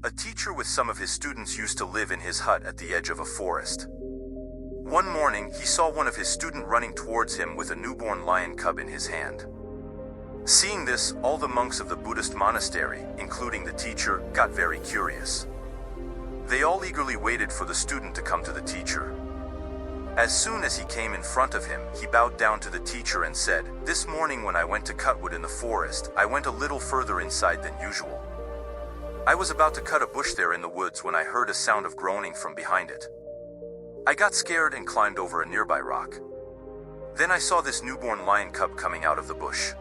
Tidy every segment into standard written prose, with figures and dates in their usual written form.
A teacher with some of his students used to live in his hut at the edge of a forest. One morning, he saw one of his students running towards him with a newborn lion cub in his hand. Seeing this, all the monks of the Buddhist monastery, including the teacher, got very curious. They all eagerly waited for the student to come to the teacher. As soon as he came in front of him, he bowed down to the teacher and said, "This morning when I went to cut wood in the forest, I went a little further inside than usual. I was about to cut a bush there in the woods when I heard a sound of groaning from behind it. I got scared and climbed over a nearby rock. Then I saw this newborn lion cub coming out of the bush.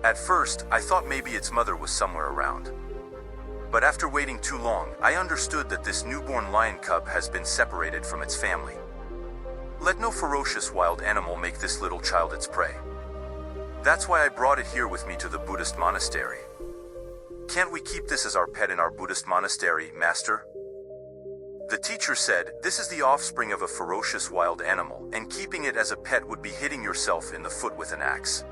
At first, I thought maybe its mother was somewhere around. But after waiting too long, I understood that this newborn lion cub has been separated from its family. Let no ferocious wild animal make this little child its prey. That's why I brought it here with me to the Buddhist monastery. Can't we keep this as our pet in our Buddhist monastery, master?" The teacher said, "This is the offspring of a ferocious wild animal, and keeping it as a pet would be hitting yourself in the foot with an axe.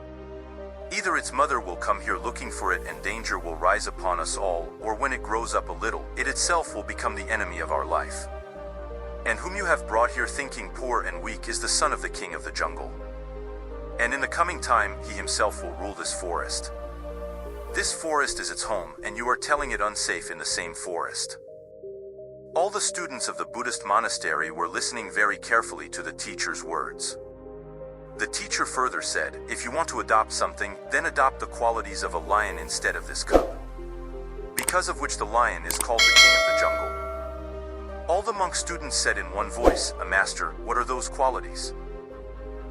Either its mother will come here looking for it and danger will rise upon us all, or when it grows up a little, it itself will become the enemy of our life. And whom you have brought here thinking poor and weak is the son of the king of the jungle. And in the coming time, he himself will rule this forest. This forest is its home, and you are telling it unsafe in the same forest." All the students of the Buddhist monastery were listening very carefully to the teacher's words. The teacher further said, "If you want to adopt something, then adopt the qualities of a lion instead of this cub. Because of which the lion is called the king of the jungle." All the monk students said in one voice, "Master, what are those qualities?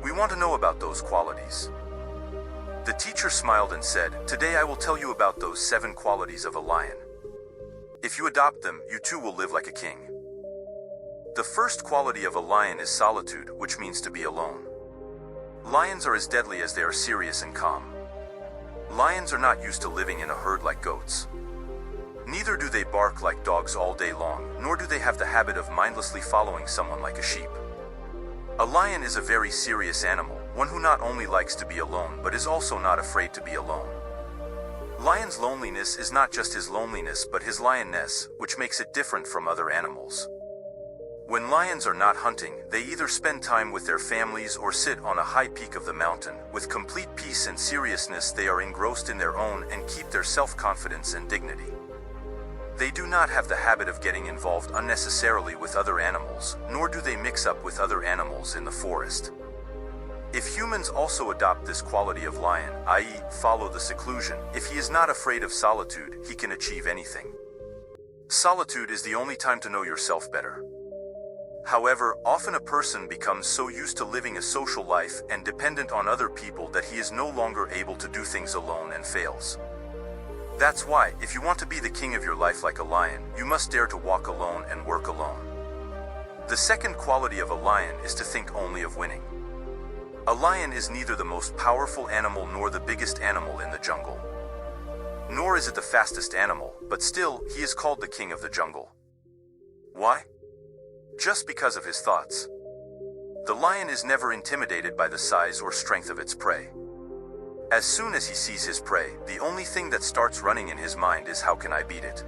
We want to know about those qualities." The teacher smiled and said, "Today I will tell you about those 7 qualities of a lion. If you adopt them, you too will live like a king. The first quality of a lion is solitude, which means to be alone. Lions are as deadly as they are serious and calm. Lions are not used to living in a herd like goats. Neither do they bark like dogs all day long, nor do they have the habit of mindlessly following someone like a sheep. A lion is a very serious animal, one who not only likes to be alone but is also not afraid to be alone. Lion's loneliness is not just his loneliness but his lionness, which makes it different from other animals. When lions are not hunting, they either spend time with their families or sit on a high peak of the mountain. With complete peace and seriousness, they are engrossed in their own and keep their self-confidence and dignity. They do not have the habit of getting involved unnecessarily with other animals, nor do they mix up with other animals in the forest. If humans also adopt this quality of lion, i.e., follow the seclusion, if he is not afraid of solitude, he can achieve anything. Solitude is the only time to know yourself better. However, often a person becomes so used to living a social life and dependent on other people that he is no longer able to do things alone and fails. That's why, if you want to be the king of your life like a lion, you must dare to walk alone and work alone. The second quality of a lion is to think only of winning. A lion is neither the most powerful animal nor the biggest animal in the jungle. Nor is it the fastest animal, but still, he is called the king of the jungle. Why? Just because of his thoughts. The lion is never intimidated by the size or strength of its prey. As soon as he sees his prey, the only thing that starts running in his mind is how can I beat it?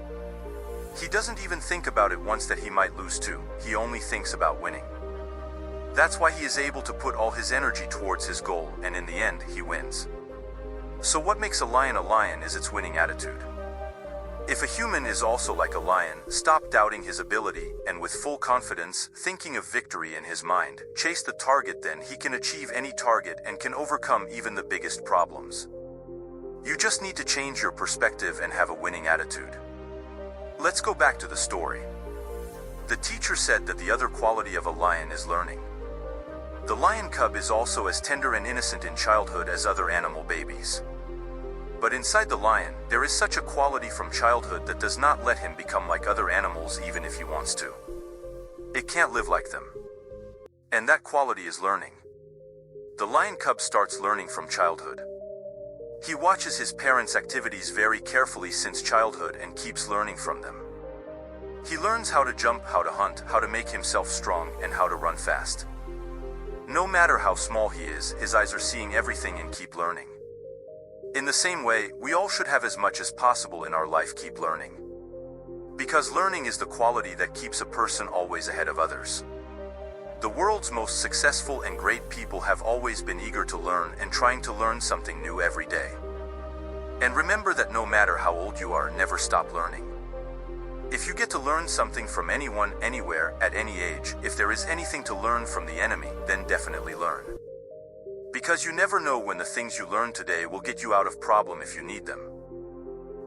He doesn't even think about it once that he might lose too, he only thinks about winning. That's why he is able to put all his energy towards his goal, and in the end, he wins. So what makes a lion is its winning attitude. If a human is also like a lion, stop doubting his ability, and with full confidence, thinking of victory in his mind, chase the target, then he can achieve any target and can overcome even the biggest problems. You just need to change your perspective and have a winning attitude. Let's go back to the story. The teacher said that the other quality of a lion is learning. The lion cub is also as tender and innocent in childhood as other animal babies. But inside the lion, there is such a quality from childhood that does not let him become like other animals even if he wants to. It can't live like them. And that quality is learning. The lion cub starts learning from childhood. He watches his parents' activities very carefully since childhood and keeps learning from them. He learns how to jump, how to hunt, how to make himself strong, and how to run fast. No matter how small he is, his eyes are seeing everything and keep learning. In the same way, we all should have as much as possible in our life keep learning. Because learning is the quality that keeps a person always ahead of others. The world's most successful and great people have always been eager to learn and trying to learn something new every day. And remember that no matter how old you are, never stop learning. If you get to learn something from anyone, anywhere, at any age, if there is anything to learn from the enemy, then definitely learn. Because you never know when the things you learn today will get you out of problem if you need them.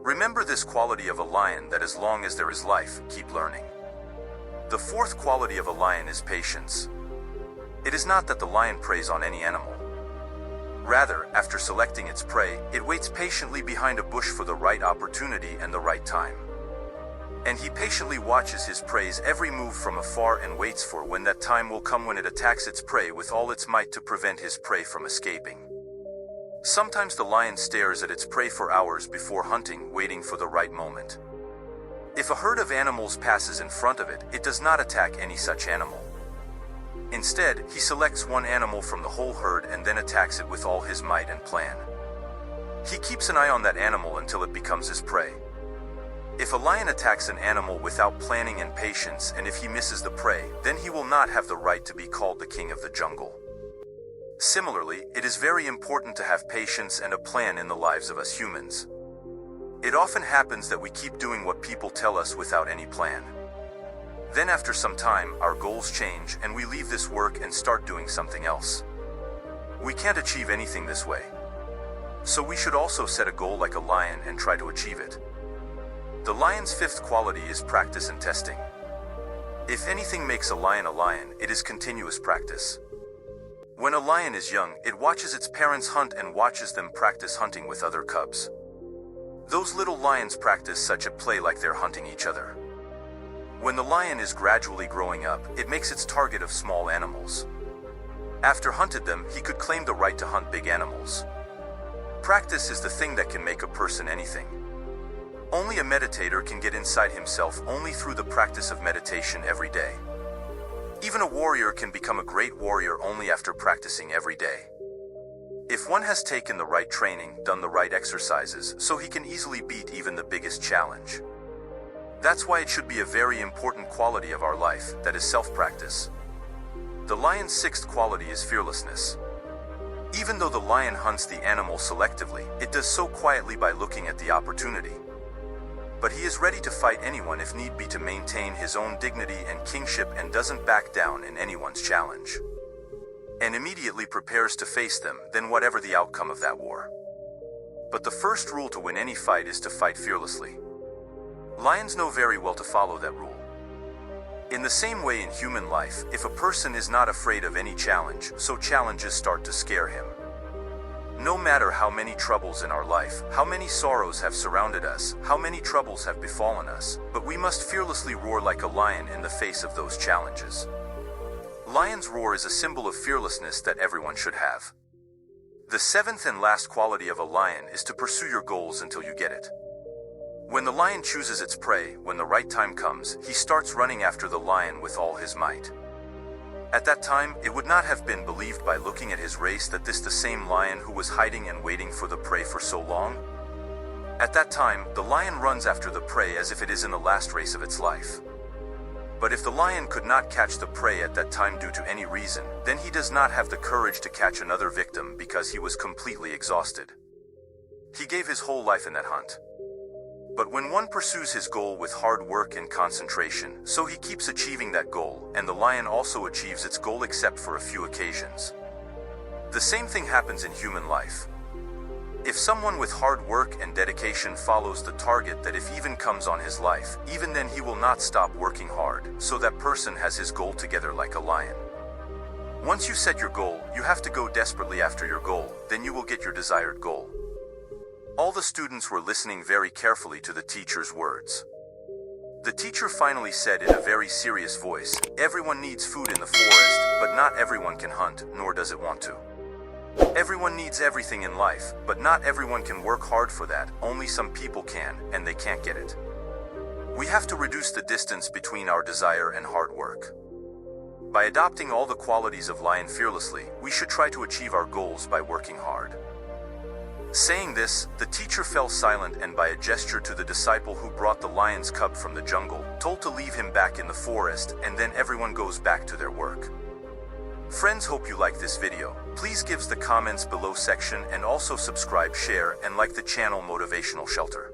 Remember this quality of a lion, that as long as there is life, keep learning. The fourth quality of a lion is patience. It is not that the lion preys on any animal. Rather, after selecting its prey, it waits patiently behind a bush for the right opportunity and the right time. And he patiently watches his prey's every move from afar and waits for when that time will come when it attacks its prey with all its might to prevent his prey from escaping. Sometimes the lion stares at its prey for hours before hunting, waiting for the right moment. If a herd of animals passes in front of it, it does not attack any such animal. Instead, he selects one animal from the whole herd and then attacks it with all his might and plan. He keeps an eye on that animal until it becomes his prey. If a lion attacks an animal without planning and patience, and if he misses the prey, then he will not have the right to be called the king of the jungle. Similarly, it is very important to have patience and a plan in the lives of us humans. It often happens that we keep doing what people tell us without any plan. Then after some time, our goals change and we leave this work and start doing something else. We can't achieve anything this way. So we should also set a goal like a lion and try to achieve it. The lion's fifth quality is practice and testing. If anything makes a lion, it is continuous practice. When a lion is young, it watches its parents hunt and watches them practice hunting with other cubs. Those little lions practice such a play like they're hunting each other. When the lion is gradually growing up, it makes its target of small animals. After hunted them, he could claim the right to hunt big animals. Practice is the thing that can make a person anything. Only a meditator can get inside himself only through the practice of meditation every day. Even a warrior can become a great warrior only after practicing every day. If one has taken the right training, done the right exercises, so he can easily beat even the biggest challenge. That's why it should be a very important quality of our life, that is self-practice. The lion's sixth quality is fearlessness. Even though the lion hunts the animal selectively, it does so quietly by looking at the opportunity. But he is ready to fight anyone if need be to maintain his own dignity and kingship and doesn't back down in anyone's challenge. And immediately prepares to face them, then whatever the outcome of that war. But the first rule to win any fight is to fight fearlessly. Lions know very well to follow that rule. In the same way in human life, if a person is not afraid of any challenge, so challenges start to scare him. No matter how many troubles in our life, how many sorrows have surrounded us, how many troubles have befallen us, but we must fearlessly roar like a lion in the face of those challenges. Lion's roar is a symbol of fearlessness that everyone should have. The seventh and last quality of a lion is to pursue your goals until you get it. When the lion chooses its prey, when the right time comes, he starts running after the lion with all his might. At that time, it would not have been believed by looking at his race that this the same lion who was hiding and waiting for the prey for so long. At that time, the lion runs after the prey as if it is in the last race of its life. But if the lion could not catch the prey at that time due to any reason, then he does not have the courage to catch another victim because he was completely exhausted. He gave his whole life in that hunt. But when one pursues his goal with hard work and concentration, so he keeps achieving that goal, and the lion also achieves its goal except for a few occasions. The same thing happens in human life. If someone with hard work and dedication follows the target that if even comes on his life, even then he will not stop working hard, so that person has his goal together like a lion. Once you set your goal, you have to go desperately after your goal, then you will get your desired goal. All the students were listening very carefully to the teacher's words. The teacher finally said in a very serious voice, "Everyone needs food in the forest, but not everyone can hunt, nor does it want to. Everyone needs everything in life, but not everyone can work hard for that, only some people can, and they can't get it. We have to reduce the distance between our desire and hard work. By adopting all the qualities of lion fearlessly, we should try to achieve our goals by working hard." Saying this, the teacher fell silent and by a gesture to the disciple who brought the lion's cub from the jungle, told to leave him back in the forest, and then everyone goes back to their work. Friends, hope you like this video. Please give the comments below section and also subscribe, share, and like the channel Motivational Shelter.